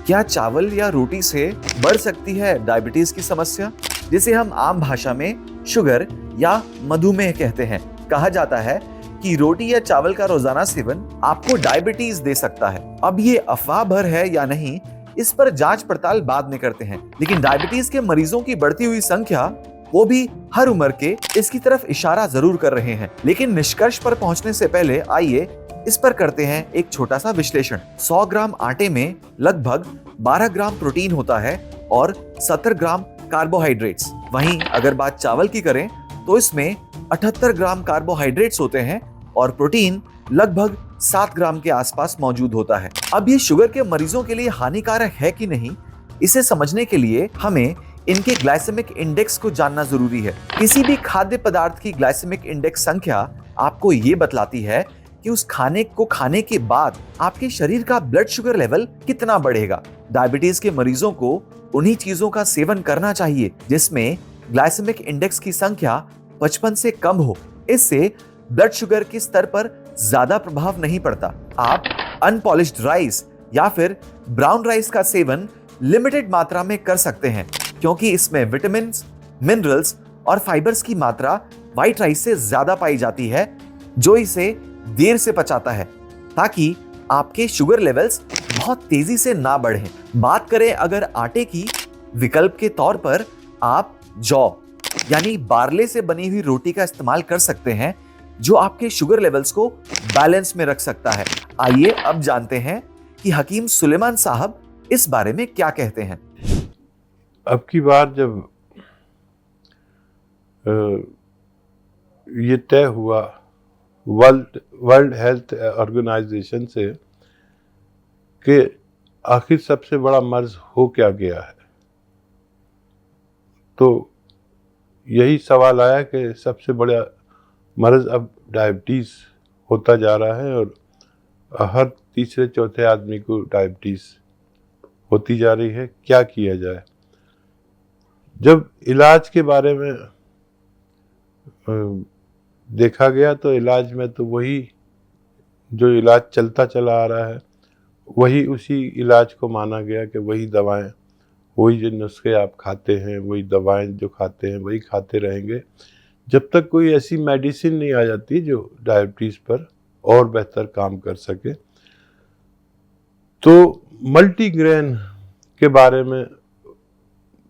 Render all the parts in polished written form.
क्या चावल या रोटी से बढ़ सकती है डायबिटीज की समस्या, जिसे हम आम भाषा में शुगर या मधुमेह कहते हैं? कहा जाता है कि रोटी या चावल का रोजाना सेवन आपको डायबिटीज दे सकता है। अब ये अफवाह भर है या नहीं, इस पर जांच पड़ताल बाद में करते हैं। लेकिन डायबिटीज के मरीजों की बढ़ती हुई संख्या, वो भी हर उम्र के, इसकी तरफ इशारा जरूर कर रहे हैं। लेकिन निष्कर्ष पर पहुंचने से पहले आइए इस पर करते हैं एक छोटा सा विश्लेषण। 100 ग्राम आटे में लगभग 12 ग्राम प्रोटीन होता है और 70 ग्राम कार्बोहाइड्रेट्स। वहीं अगर बात चावल की करें तो इसमें 78 ग्राम कार्बोहाइड्रेट्स होते हैं और प्रोटीन लगभग 7 ग्राम के आसपास मौजूद होता है। अब ये शुगर के मरीजों के लिए हानिकारक है कि नहीं, इसे समझने के लिए हमें इनके ग्लाइसेमिक इंडेक्स को जानना जरूरी है। किसी भी खाद्य पदार्थ की ग्लाइसेमिक इंडेक्स संख्या आपको ये बतलाती है कि उस खाने को खाने के बाद आपके शरीर का ब्लड शुगर लेवल कितना बढ़ेगा। डायबिटीज के मरीजों को उन्हीं चीजों का सेवन करना चाहिए जिसमें ग्लाइसेमिक इंडेक्स की संख्या 55 से कम हो। इससे ब्लड शुगर के स्तर पर ज्यादा प्रभाव नहीं पड़ता। आप अनपॉलिश्ड राइस या फिर ब्राउन राइस का सेवन लिमिटेड मात्रा में कर सकते हैं, क्योंकि इसमें विटामिन, मिनरल्स और फाइबर्स की मात्रा व्हाइट राइस से ज्यादा पाई जाती है, जो इसे देर से पचाता है, ताकि आपके शुगर लेवल्स बहुत तेजी से ना बढ़ें। बात करें अगर आटे की, विकल्प के तौर पर आप जौ यानी बार्ले से बनी हुई रोटी का इस्तेमाल कर सकते हैं, जो आपके शुगर लेवल्स को बैलेंस में रख सकता है। आइए अब जानते हैं कि हकीम सुलेमान साहब इस बारे में क्या कहते हैं। अब की बार जब ये तय हुआ वर्ल्ड हेल्थ ऑर्गेनाइजेशन से कि आखिर सबसे बड़ा मर्ज हो क्या गया है, तो यही सवाल आया कि सबसे बड़ा मर्ज अब डायबिटीज़ होता जा रहा है और हर तीसरे चौथे आदमी को डायबिटीज़ होती जा रही है। क्या किया जाए? जब इलाज के बारे में देखा गया तो इलाज में तो वही जो इलाज चलता चला आ रहा है, वही उसी इलाज को माना गया कि वही दवाएं, वही जो नुस्खे आप खाते हैं, वही दवाएं जो खाते हैं वही खाते रहेंगे जब तक कोई ऐसी मेडिसिन नहीं आ जाती जो डायबिटीज़ पर और बेहतर काम कर सके। तो मल्टीग्रेन के बारे में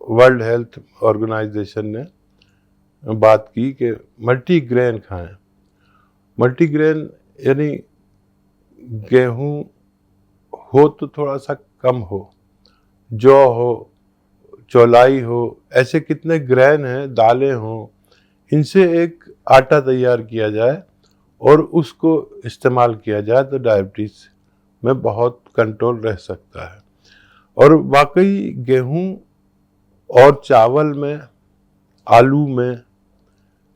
वर्ल्ड हेल्थ ऑर्गेनाइजेशन ने बात की कि मल्टीग्रेन खाएं। मल्टीग्रेन यानी गेहूं हो तो थोड़ा सा कम हो, जौ हो, चौलाई हो, ऐसे कितने ग्रेन हैं, दालें हों, इनसे एक आटा तैयार किया जाए और उसको इस्तेमाल किया जाए तो डायबिटीज़ में बहुत कंट्रोल रह सकता है। और वाकई गेहूं और चावल में, आलू में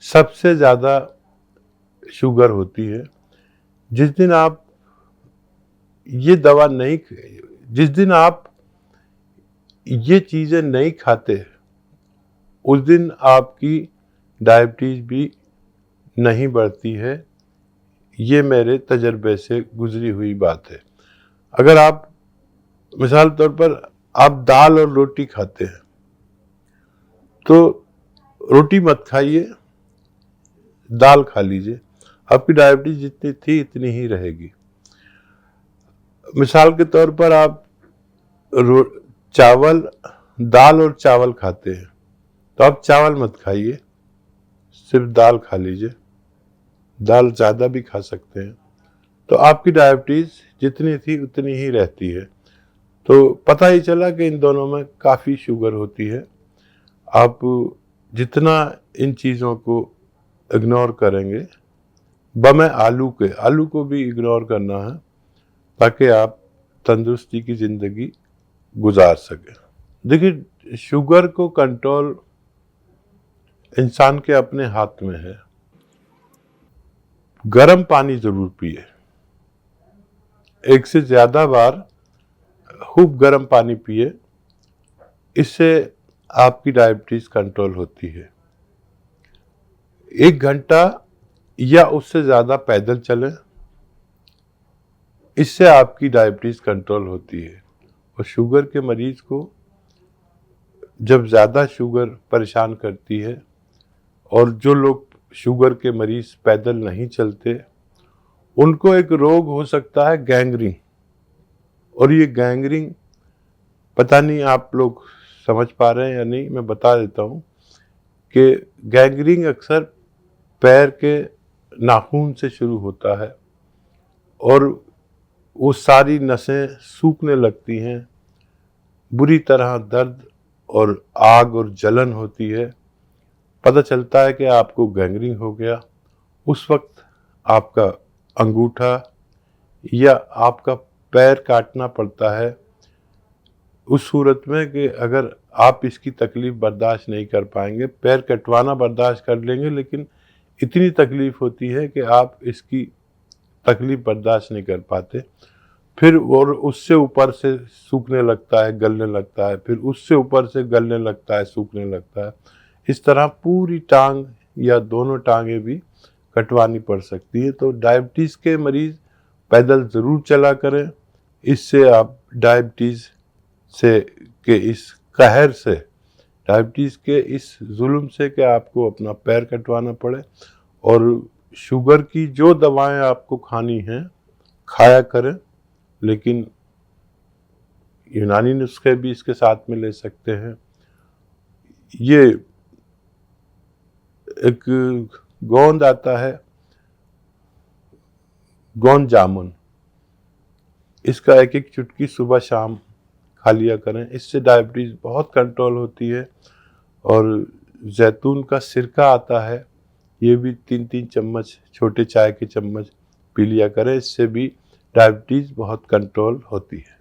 सबसे ज़्यादा शुगर होती है। जिस दिन आप ये चीज़ें नहीं खाते, उस दिन आपकी डायबिटीज़ भी नहीं बढ़ती है। ये मेरे तजर्बे से गुजरी हुई बात है। अगर आप मिसाल तौर पर आप दाल और रोटी खाते हैं तो रोटी मत खाइए, दाल खा लीजिए, आपकी डायबिटीज जितनी थी इतनी ही रहेगी। मिसाल के तौर पर आप दाल और चावल खाते हैं तो आप चावल मत खाइए, सिर्फ दाल खा लीजिए, दाल ज़्यादा भी खा सकते हैं, तो आपकी डायबिटीज़ जितनी थी उतनी ही रहती है। तो पता ही चला कि इन दोनों में काफ़ी शुगर होती है। आप जितना इन चीज़ों को इग्नोर करेंगे, बमे आलू को भी इग्नोर करना है ताकि आप तंदुरुस्ती की ज़िंदगी गुजार सकें। देखिए, शुगर को कंट्रोल इंसान के अपने हाथ में है। गर्म पानी ज़रूर पिए, 1 से ज़्यादा बार खूब गर्म पानी पिए, इससे आपकी डायबिटीज़ कंट्रोल होती है। 1 घंटा या उससे ज़्यादा पैदल चलें, इससे आपकी डायबिटीज़ कंट्रोल होती है। और शुगर के मरीज को जब ज़्यादा शुगर परेशान करती है, और जो लोग शुगर के मरीज पैदल नहीं चलते, उनको एक रोग हो सकता है गैंग्रीन। और ये गैंग्रीन, पता नहीं आप लोग समझ पा रहे हैं या नहीं, मैं बता देता हूँ कि गैंग्रीन अक्सर पैर के नाखून से शुरू होता है और वो सारी नसें सूखने लगती हैं, बुरी तरह दर्द और आग और जलन होती है। पता चलता है कि आपको गैंग्रीन हो गया। उस वक्त आपका अंगूठा या आपका पैर काटना पड़ता है, उस सूरत में कि अगर आप इसकी तकलीफ़ बर्दाश्त नहीं कर पाएंगे। पैर कटवाना बर्दाश्त कर लेंगे, लेकिन इतनी तकलीफ़ होती है कि आप इसकी तकलीफ़ बर्दाश्त नहीं कर पाते। फिर और उससे ऊपर से सूखने लगता है, गलने लगता है, फिर उससे ऊपर से गलने लगता है, सूखने लगता है। इस तरह पूरी टांग या दोनों टांगें भी कटवानी पड़ सकती है। तो डायबिटीज़ के मरीज़ पैदल ज़रूर चला करें। इससे आप डायबिटीज़ से के इस कहर से, डायबिटीज़ के इस जुल्म से कि आपको अपना पैर कटवाना पड़े, और शुगर की जो दवाएं आपको खानी हैं खाया करें, लेकिन यूनानी नुस्खे भी इसके साथ में ले सकते हैं। ये एक गोंद आता है, गोंद जामुन, इसका एक एक चुटकी सुबह शाम खा लिया करें। इससे डायबिटीज़ बहुत कंट्रोल होती है। और जैतून का सिरका आता है, ये भी 3-3 चम्मच छोटे चाय के चम्मच पी लिया करें। इससे भी डायबिटीज़ बहुत कंट्रोल होती है।